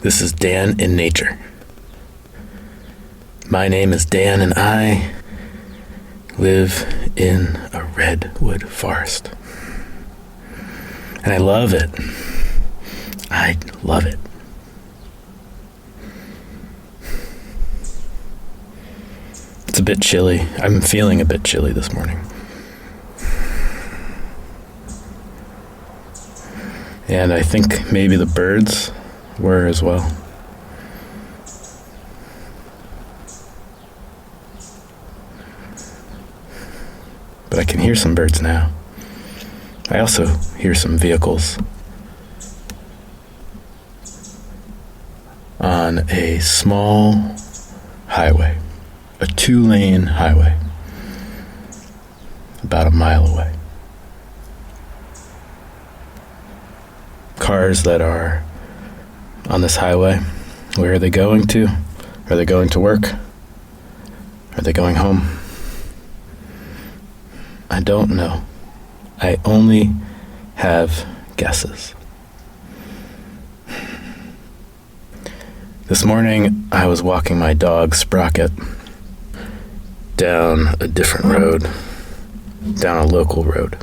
This is Dan in Nature. My name is Dan and I live in a redwood forest. And I love it. I love it. It's a bit chilly. I'm feeling a bit chilly this morning. And I think maybe the birds were as well. But I can hear some birds now. I also hear some vehicles on a small highway, a 2-lane highway, about a mile away. Cars that are on this highway, where are they going to? Are they going to work? Are they going home? I don't know. I only have guesses. This morning, I was walking my dog, Sprocket, down a different road, down a local road.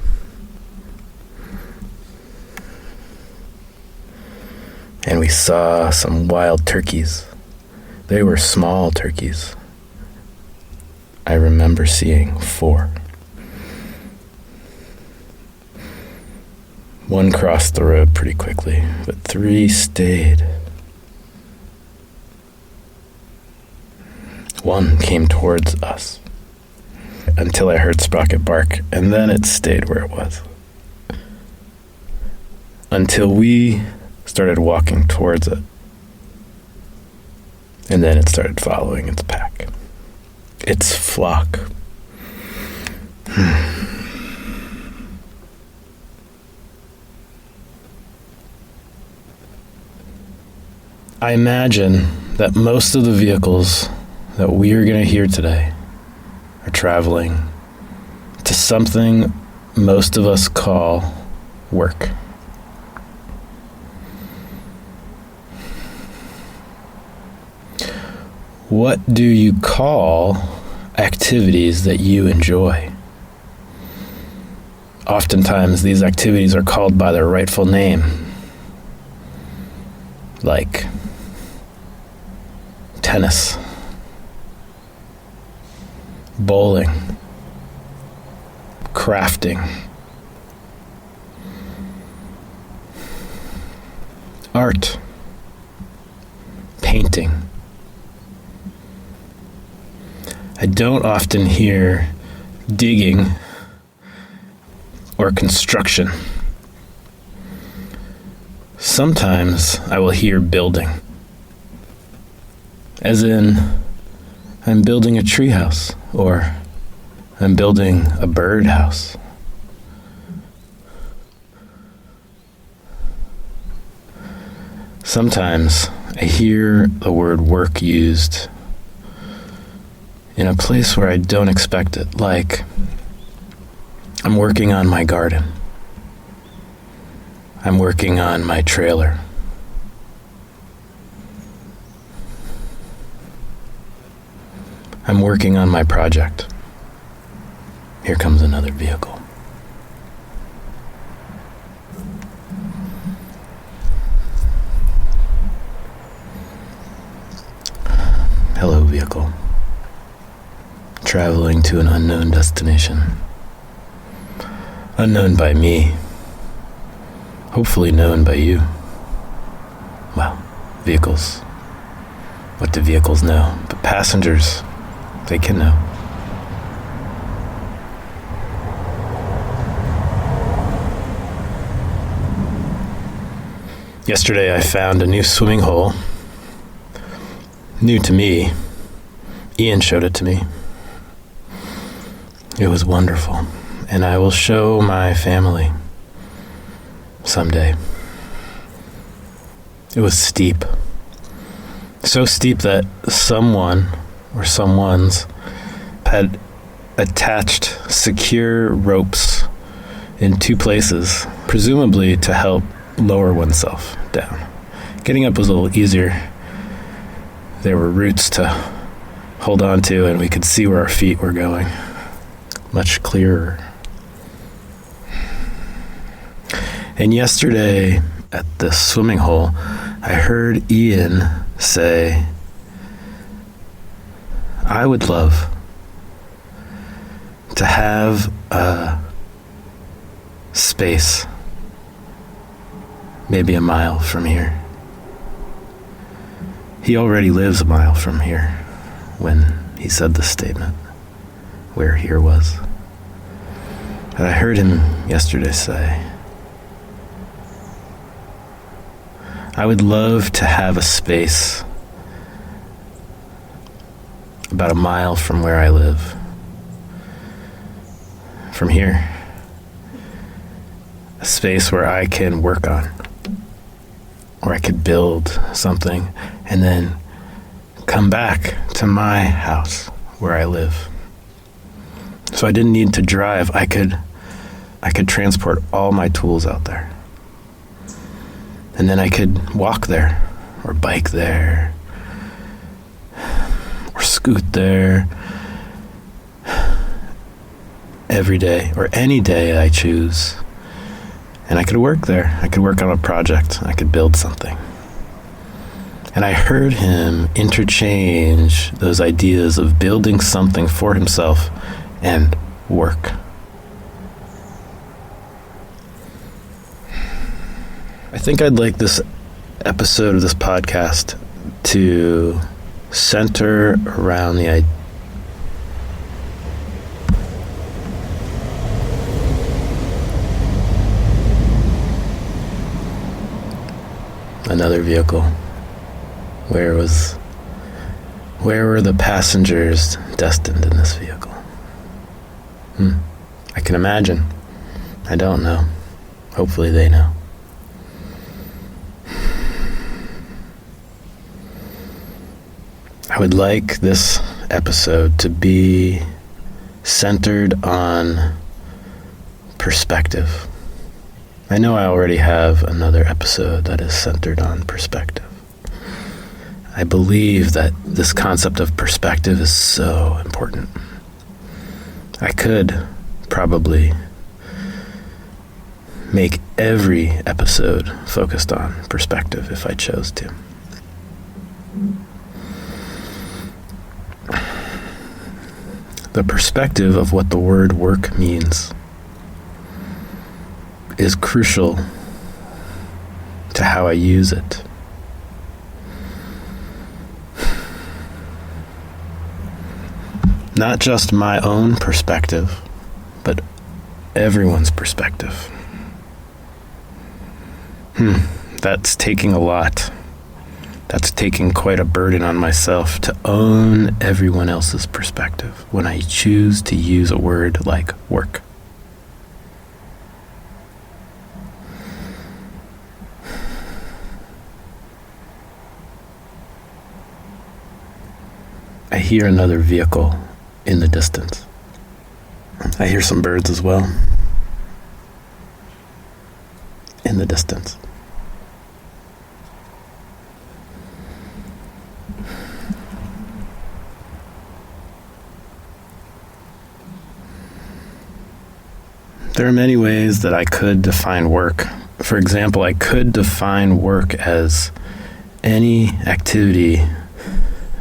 And we saw some wild turkeys. They were small turkeys. I remember seeing 4. One crossed the road pretty quickly, but 3 stayed. One came towards us until I heard Sprocket bark, and then it stayed where it was. Until we started walking towards it, and then it started following its pack, its flock. I imagine that most of the vehicles that we are going to hear today are traveling to something most of us call work. What do you call activities that you enjoy? Oftentimes, these activities are called by their rightful name, like tennis, bowling, crafting, art, painting. I don't often hear digging or construction. Sometimes I will hear building, as in I'm building a treehouse or I'm building a birdhouse. Sometimes I hear the word work used in a place where I don't expect it, like I'm working on my garden. I'm working on my trailer. I'm working on my project. Here comes another vehicle. Hello, vehicle. Traveling to an unknown destination. Unknown by me. Hopefully known by you. Well, vehicles. What do vehicles know? But passengers, they can know. Yesterday I found a new swimming hole. New to me. Ian showed it to me. It was wonderful, and I will show my family someday. It was steep. So steep that someone or someone's had attached secure ropes in 2 places, presumably to help lower oneself down, Getting up was a little easier. There were roots to hold on to, and we could see where our feet were going. Much clearer. And yesterday at the swimming hole, I heard Ian say, I would love to have a space maybe a mile from here. He already lives a mile from here when he said this statement, where here was. And I heard him yesterday say, I would love to have a space about a mile from where I live. From here. A space where I can work on. Where I could build something and then come back to my house where I live. So I didn't need to drive. I could transport all my tools out there. And then I could walk there, or bike there, or scoot there every day, or any day I choose. And I could work there. I could work on a project. I could build something. And I heard him interchange those ideas of building something for himself and work. I think I'd like this episode of this podcast to center around the idea. Another vehicle. Where were the passengers destined in this vehicle? I can imagine. I don't know. Hopefully they know. I would like this episode to be centered on perspective. I know I already have another episode that is centered on perspective. I believe that this concept of perspective is so important. I could probably make every episode focused on perspective if I chose to. The perspective of what the word work means is crucial to how I use it. Not just my own perspective, but everyone's perspective. That's taking a lot. That's taking quite a burden on myself to own everyone else's perspective when I choose to use a word like work. I hear another vehicle in the distance. I hear some birds as well in the distance. There are many ways that I could define work. For example, I could define work as any activity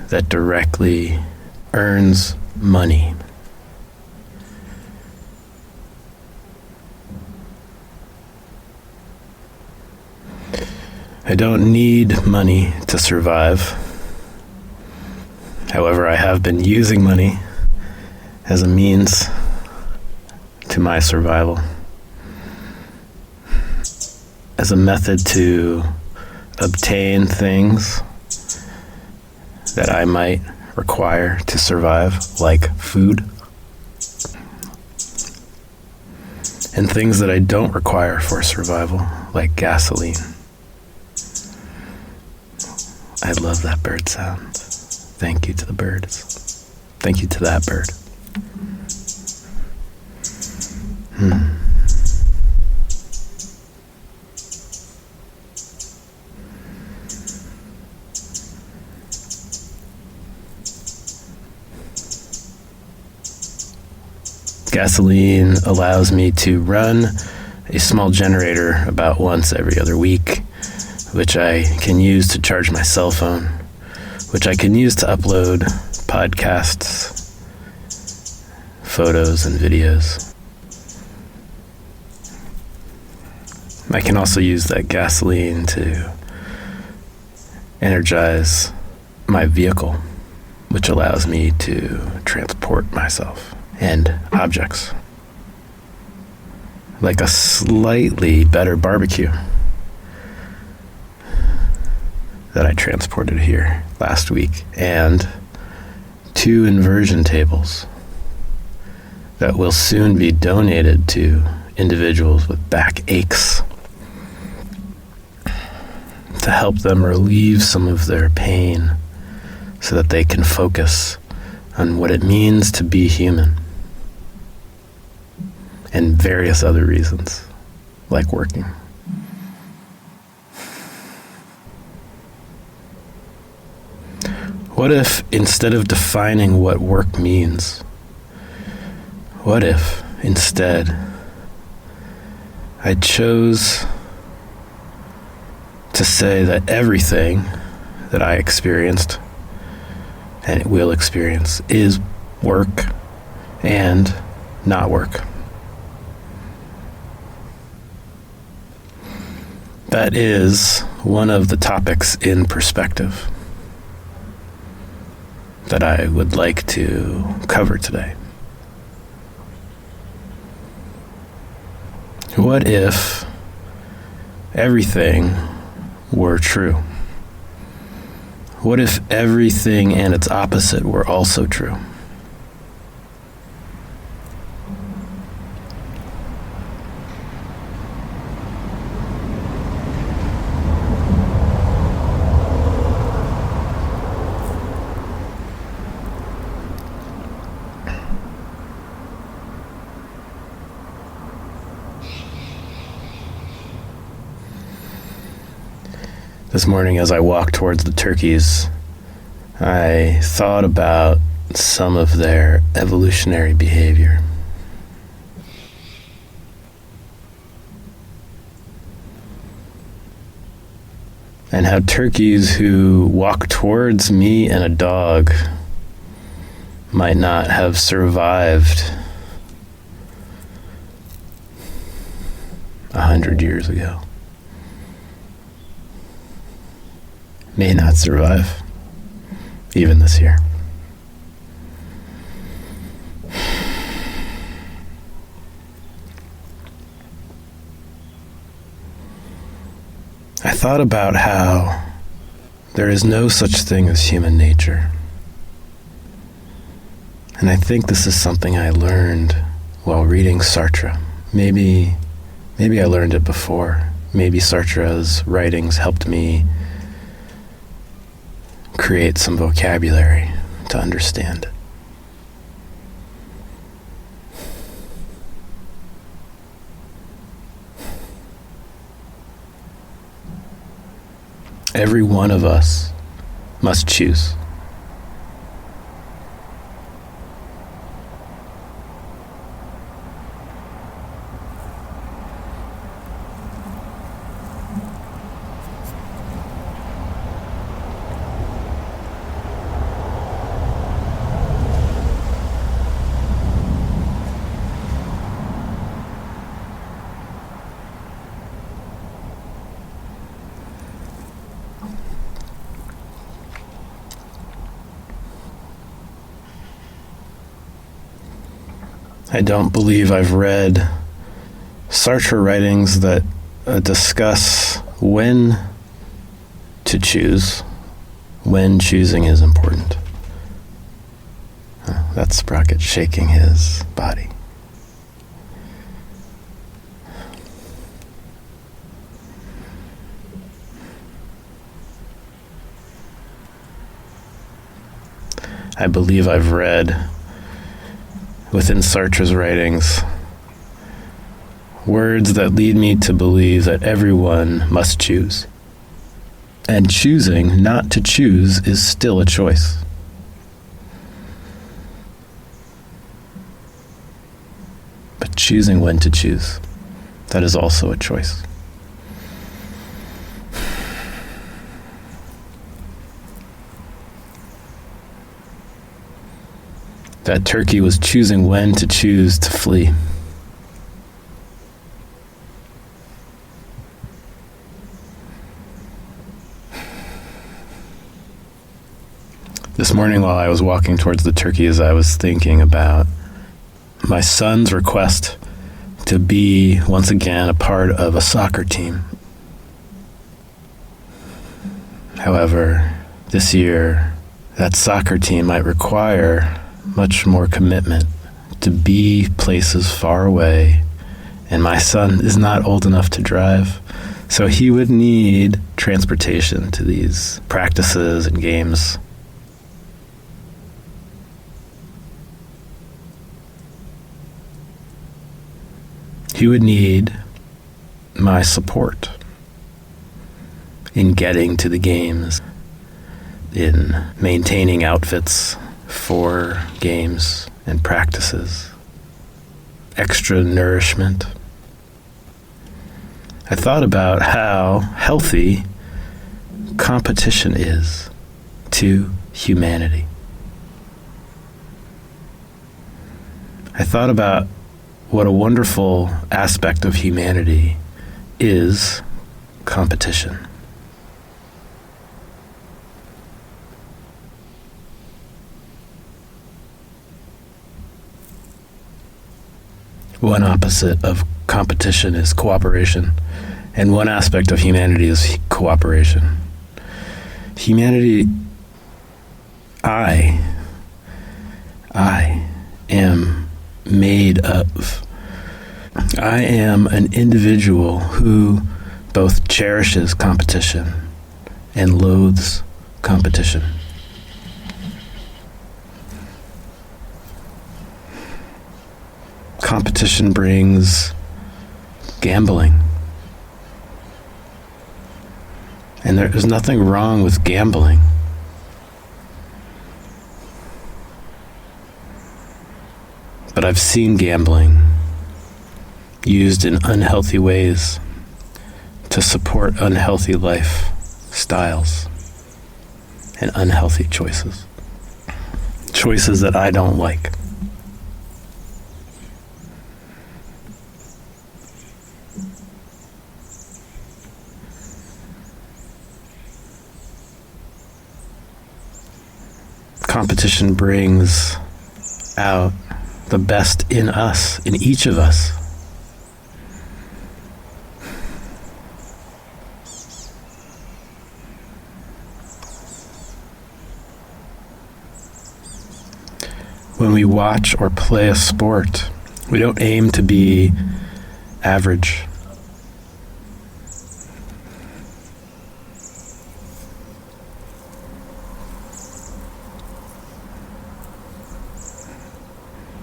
that directly earns money. I don't need money to survive. However, I have been using money as a means to my survival, as a method to obtain things that I might require to survive, like food, and things that I don't require for survival, like gasoline. I love that bird sound. Thank you to the birds. Thank you to that bird. Gasoline allows me to run a small generator about once every other week, which I can use to charge my cell phone, which I can use to upload podcasts, photos, and videos. I can also use that gasoline to energize my vehicle, which allows me to transport myself and objects. Like a slightly better barbecue that I transported here last week, and 2 inversion tables that will soon be donated to individuals with back aches to help them relieve some of their pain so that they can focus on what it means to be human, and various other reasons, like working. What if, instead of defining what work means, what if, instead, I chose to say that everything that I experienced and will experience is work and not work? That is one of the topics in perspective that I would like to cover today. What if everything were true? What if everything and its opposite were also true? This morning, as I walked towards the turkeys, I thought about some of their evolutionary behavior. And how turkeys who walk towards me and a dog might not have survived 100 years ago. May not survive even this year. I thought about how there is no such thing as human nature. And I think this is something I learned while reading Sartre. Maybe I learned it before. Maybe Sartre's writings helped me create some vocabulary to understand it. Every one of us must choose. I don't believe I've read Sartre writings that discuss when to choose, when choosing is important. That's Sprocket shaking his body. I believe I've read within Sartre's writings words that lead me to believe that everyone must choose. And choosing not to choose is still a choice. but choosing when to choose, that is also a choice. That turkey was choosing when to choose to flee. This morning while I was walking towards the turkey, as I was thinking about my son's request to be once again a part of a soccer team. However, this year, that soccer team might require much more commitment to be places far away, and my son is not old enough to drive, so he would need transportation to these practices and games. He would need my support in getting to the games, in maintaining outfits for games and practices, extra nourishment. I thought about how healthy competition is to humanity. I thought about what a wonderful aspect of humanity is competition. One opposite of competition is cooperation, and one aspect of humanity is cooperation. Humanity, I am made of. I am an individual who both cherishes competition and loathes competition. Competition brings gambling. And there is nothing wrong with gambling. But I've seen gambling used in unhealthy ways to support unhealthy lifestyles and unhealthy choices. Choices that I don't like. Competition brings out the best in us, in each of us. When we watch or play a sport, we don't aim to be average.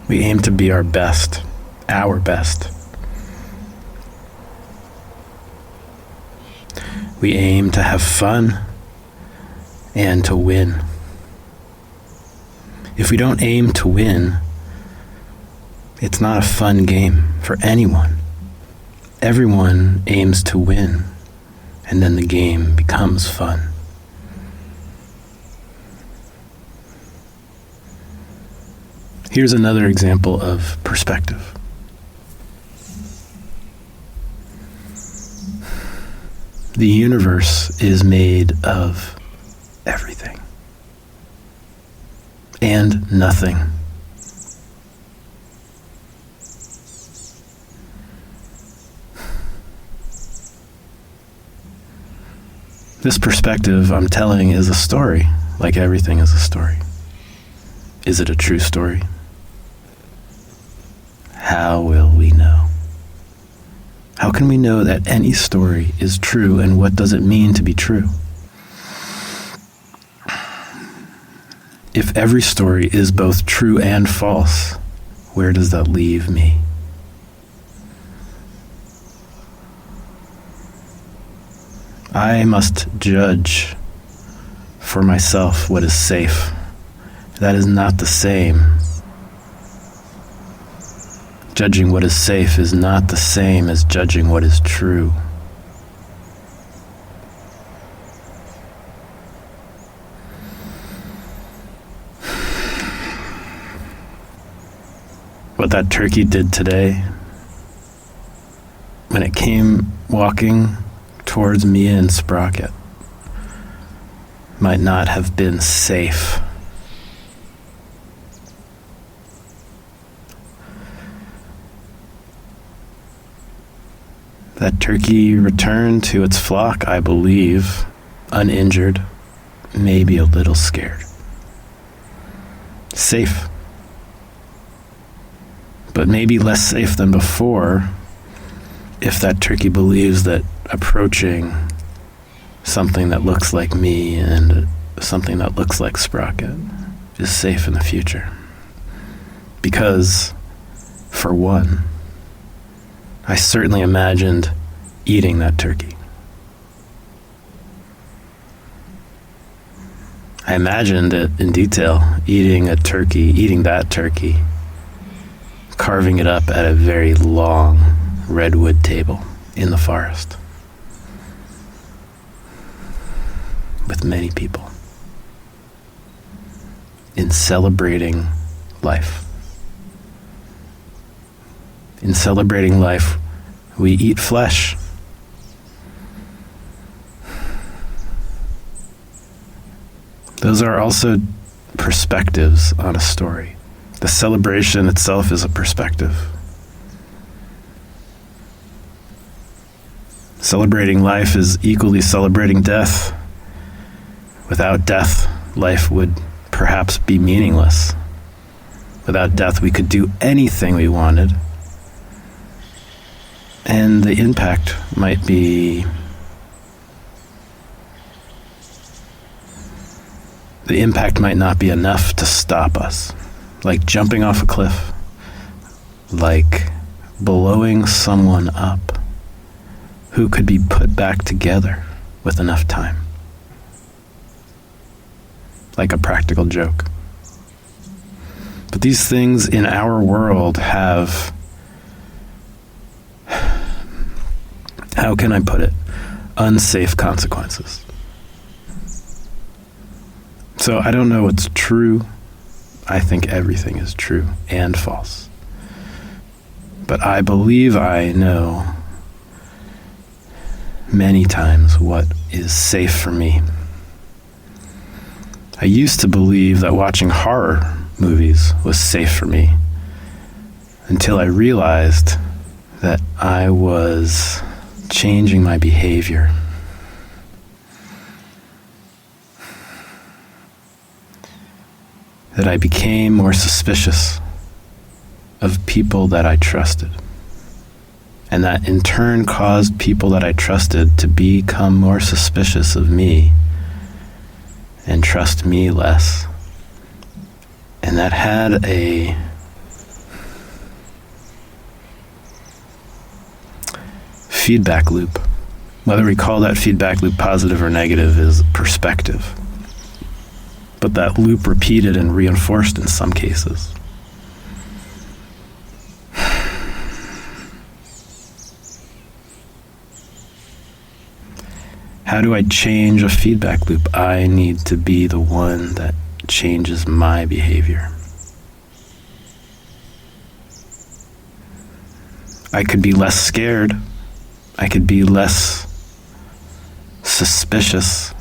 We aim to be our best, our best. We aim to have fun and to win. If we don't aim to win, it's not a fun game for anyone. Everyone aims to win, and then the game becomes fun. Here's another example of perspective. The universe is made of everything and nothing. This perspective I'm telling is a story, like everything is a story. Is it a true story? How will we know? How can we know that any story is true, and what does it mean to be true? If every story is both true and false, where does that leave me? I must judge for myself what is safe. That is not the same. Judging what is safe is not the same as judging what is true. What that turkey did today, when it came walking towards me and Sprocket, might not have been safe. That turkey returned to its flock, I believe, uninjured, maybe a little scared. Safe. But maybe less safe than before if that turkey believes that approaching something that looks like me and something that looks like Sprocket is safe in the future. Because, for one, I certainly imagined eating that turkey. I imagined it in detail, eating that turkey, carving it up at a very long redwood table in the forest with many people in celebrating life. In celebrating life, we eat flesh. Those are also perspectives on a story. The celebration itself is a perspective. Celebrating life is equally celebrating death. Without death, life would perhaps be meaningless. Without death, we could do anything we wanted. And the impact might be... the impact might not be enough to stop us. Like jumping off a cliff. Like blowing someone up who could be put back together with enough time. Like a practical joke. But these things in our world have, how can I put it, unsafe consequences. So I don't know what's true. I think everything is true and false. But I believe I know many times what is safe for me. I used to believe that watching horror movies was safe for me until I realized that I was changing my behavior. That I became more suspicious of people that I trusted. And that in turn caused people that I trusted to become more suspicious of me and trust me less. And that had a feedback loop. Whether we call that feedback loop positive or negative is perspective. But that loop repeated and reinforced in some cases. How do I change a feedback loop? I need to be the one that changes my behavior. I could be less scared. I could be less suspicious.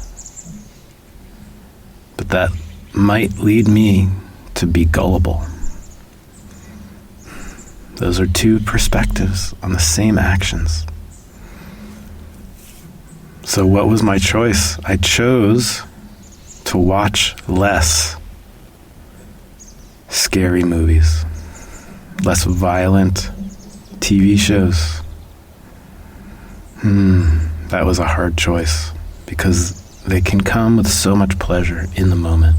But that might lead me to be gullible. Those are two perspectives on the same actions. So what was my choice? I chose to watch less scary movies, less violent TV shows. That was a hard choice because they can come with so much pleasure in the moment.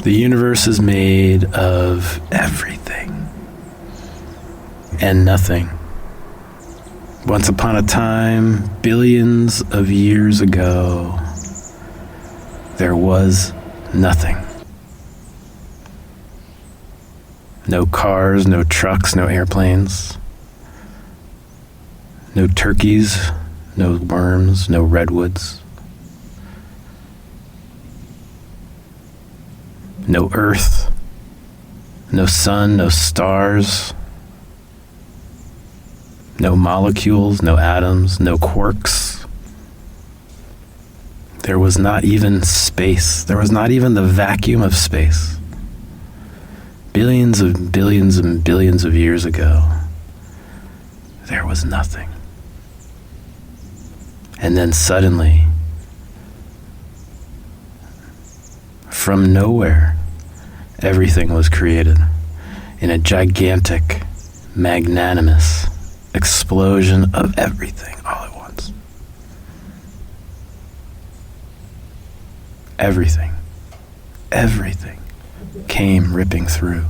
The universe is made of everything and nothing. Once upon a time, billions of years ago, There was nothing. No cars, no trucks, no airplanes. No turkeys, no worms, no redwoods. No earth, no sun, no stars. No molecules, no atoms, no quarks. There was not even space. There was not even the vacuum of space. Billions and billions and billions of years ago, there was nothing. And then suddenly, from nowhere, everything was created in a gigantic, magnanimous explosion of everything all at once. Everything came ripping through.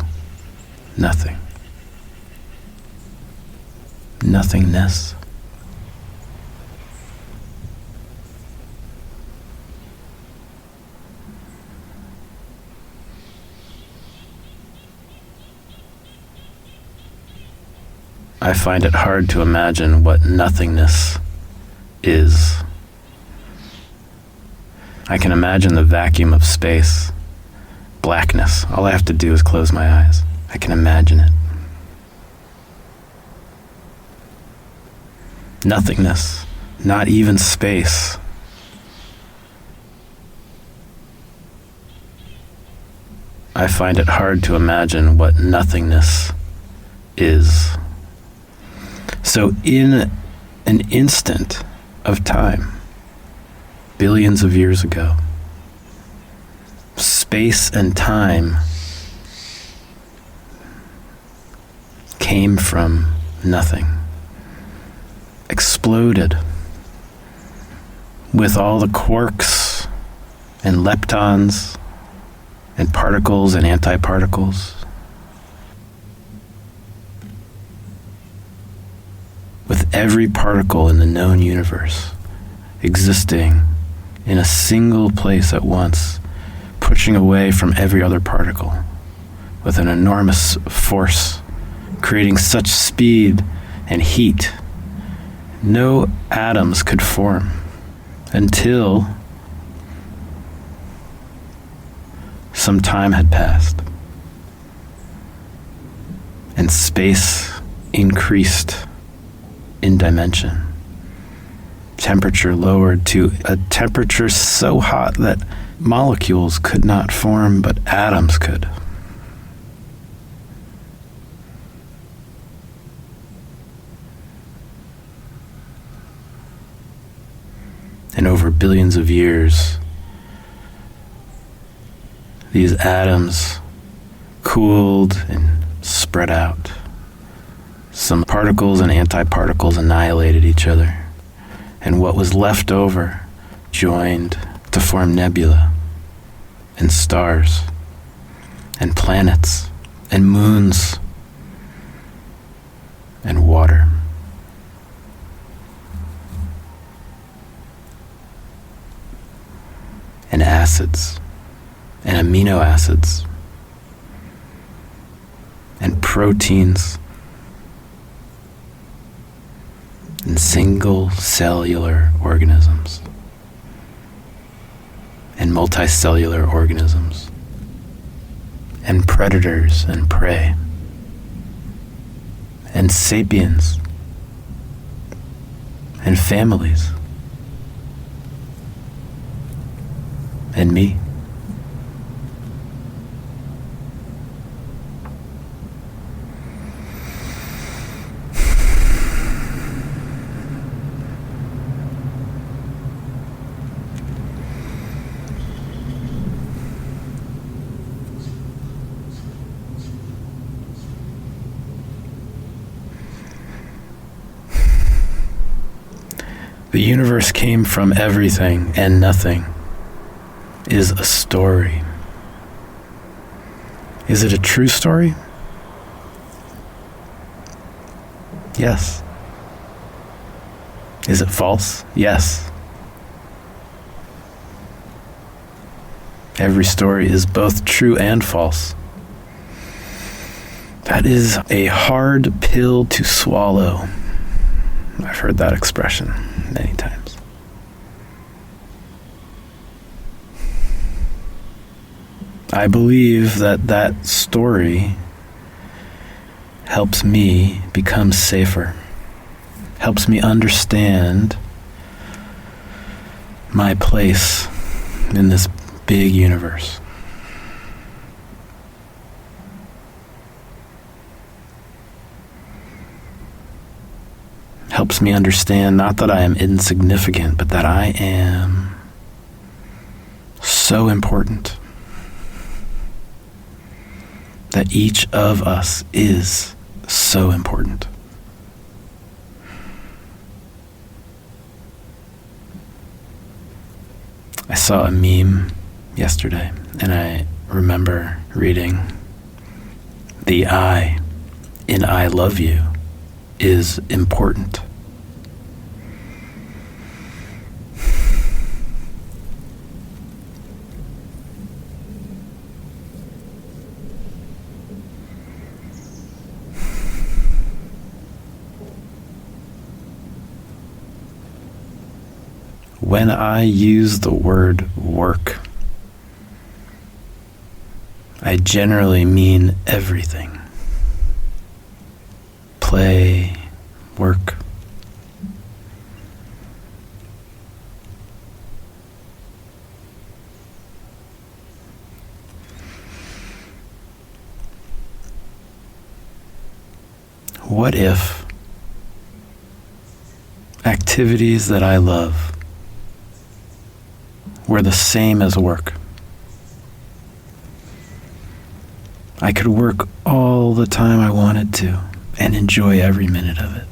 Nothing. Nothingness. I find it hard to imagine what nothingness is. I can imagine the vacuum of space, blackness. All I have to do is close my eyes. I can imagine it. Nothingness, not even space. I find it hard to imagine what nothingness is. So in an instant of time, billions of years ago, space and time came from nothing, exploded with all the quarks and leptons and particles and antiparticles. With every particle in the known universe existing in a single place at once, pushing away from every other particle with an enormous force, creating such speed and heat, no atoms could form until some time had passed and space increased in dimension. Temperature lowered to a temperature so hot that molecules could not form, but atoms could. And over billions of years, these atoms cooled and spread out. Some particles and antiparticles annihilated each other, and what was left over joined to form nebula and stars and planets and moons and water. And acids and amino acids and proteins and single cellular organisms and multicellular organisms and predators and prey and sapiens and families and me. The universe came from everything and nothing is a story. Is it a true story? Yes. Is it false? Yes. Every story is both true and false. That is a hard pill to swallow. I've heard that expression many times. I believe that story helps me become safer, helps me understand my place in this big universe. Helps me understand not that I am insignificant, but that I am so important. That each of us is so important. I saw a meme yesterday, and I remember reading, "The I in I love you is important." When I use the word work, I generally mean everything. Play, work. What if activities that I love were the same as work? I could work all the time I wanted to and enjoy every minute of it.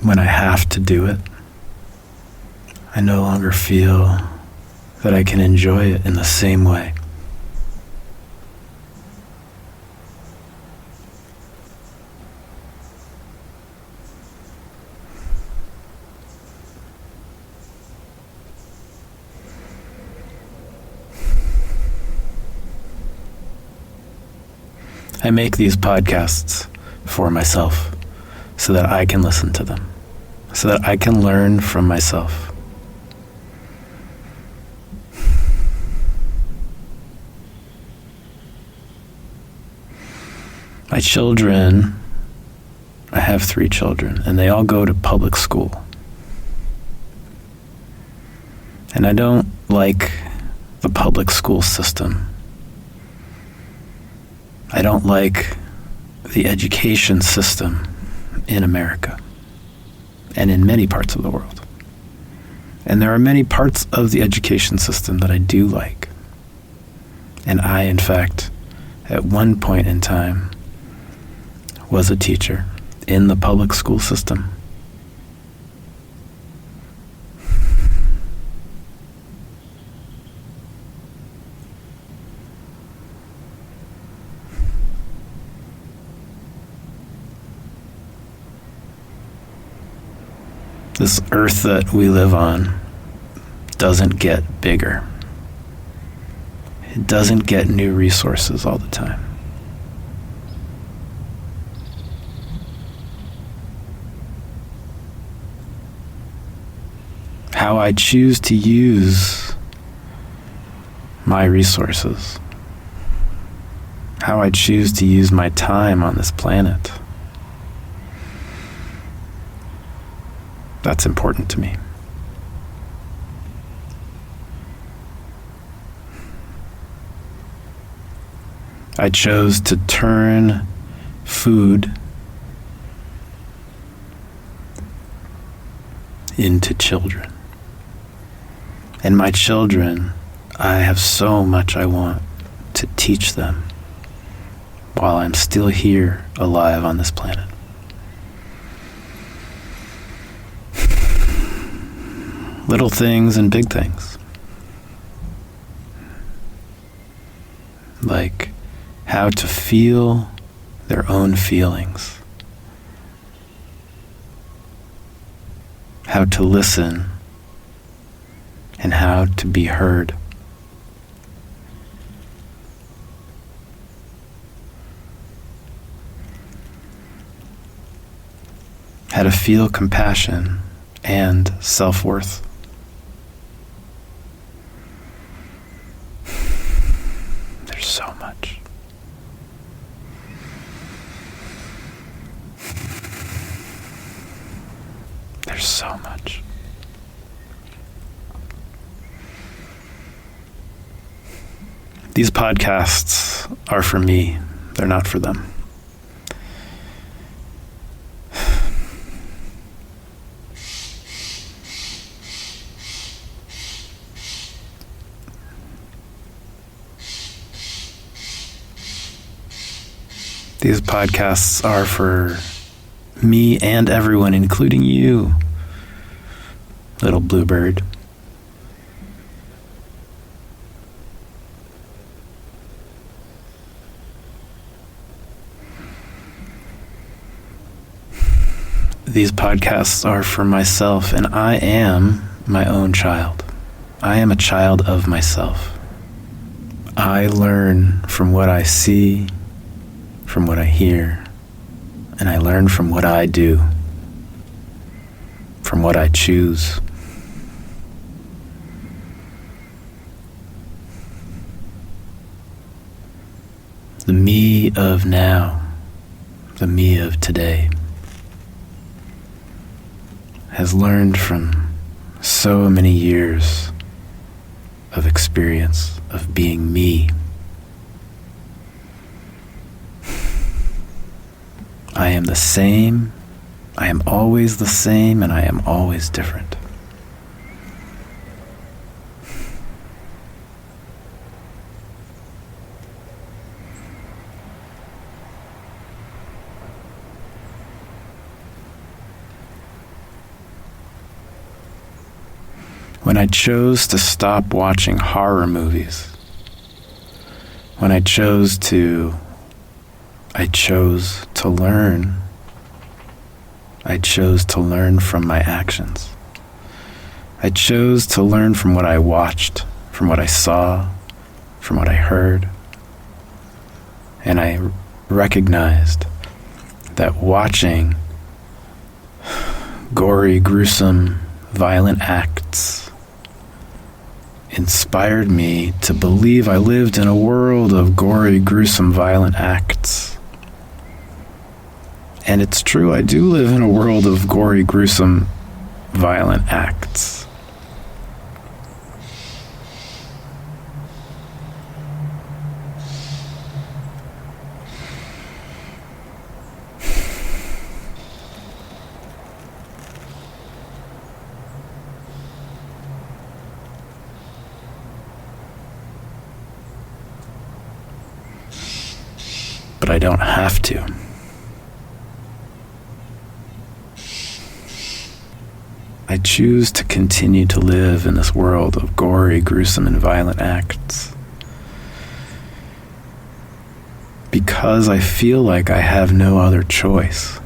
When I have to do it, I no longer feel that I can enjoy it in the same way. I make these podcasts for myself so that I can listen to them, so that I can learn from myself. My children, I have 3 children, and they all go to public school. And I don't like the public school system. I don't like the education system in America and in many parts of the world. And there are many parts of the education system that I do like. And I, in fact, at one point in time, was a teacher in the public school system. This earth that we live on doesn't get bigger. It doesn't get new resources all the time. How I choose to use my resources, how I choose to use my time on this planet, that's important to me. I chose to turn food into children. And my children, I have so much I want to teach them while I'm still here, alive on this planet. Little things and big things. Like how to feel their own feelings. how to listen, and how to be heard. How to feel compassion and self-worth. There's so much. There's so much. These podcasts are for me. They're not for them. These podcasts are for me and everyone, including you, little bluebird. These podcasts are for myself, and I am my own child. I am a child of myself. I learn from what I see, from what I hear, and I learn from what I do, from what I choose. The me of now, the me of today, has learned from so many years of experience of being me. I am the same, I am always the same, and I am always different. When I chose to stop watching horror movies, when I chose to learn. I chose to learn from my actions. I chose to learn from what I watched, from what I saw, from what I heard. And I recognized that watching gory, gruesome, violent acts inspired me to believe I lived in a world of gory, gruesome, violent acts. And it's true, I do live in a world of gory, gruesome, violent acts. But I don't have to. I choose to continue to live in this world of gory, gruesome, and violent acts because I feel like I have no other choice.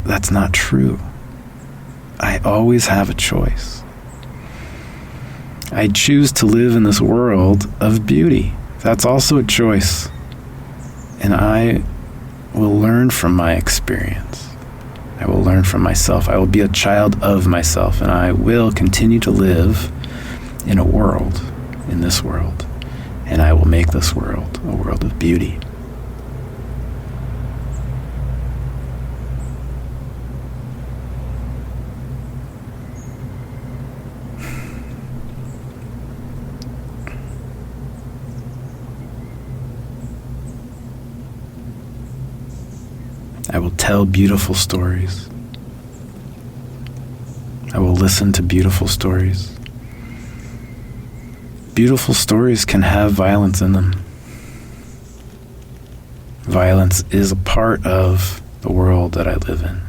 That's not true. I always have a choice. I choose to live in this world of beauty. That's also a choice. And I will learn from my experience. I will learn from myself. I will be a child of myself, and I will continue to live in a world, in this world, and I will make this world a world of beauty. I will tell beautiful stories. I will listen to beautiful stories. Beautiful stories can have violence in them. Violence is a part of the world that I live in.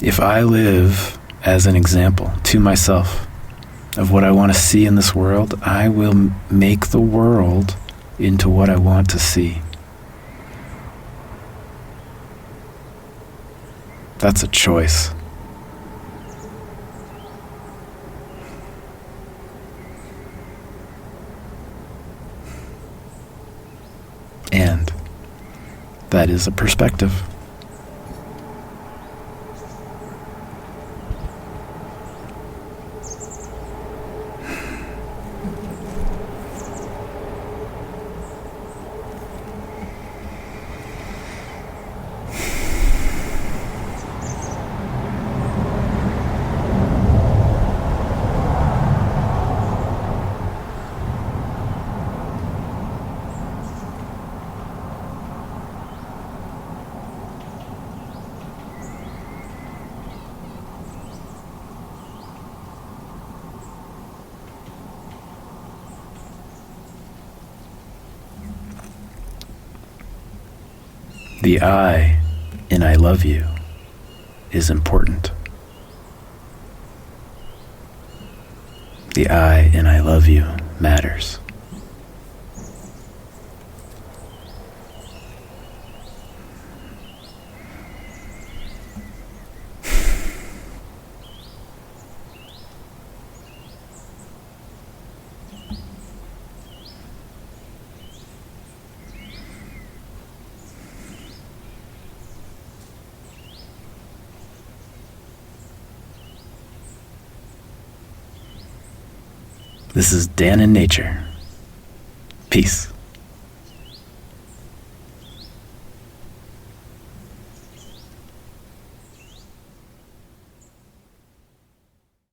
If I live as an example to myself of what I want to see in this world, I will make the world into what I want to see. That's a choice. And that is a perspective. The I in I love you is important. The I in I love you matters. This is Dan in Nature. Peace.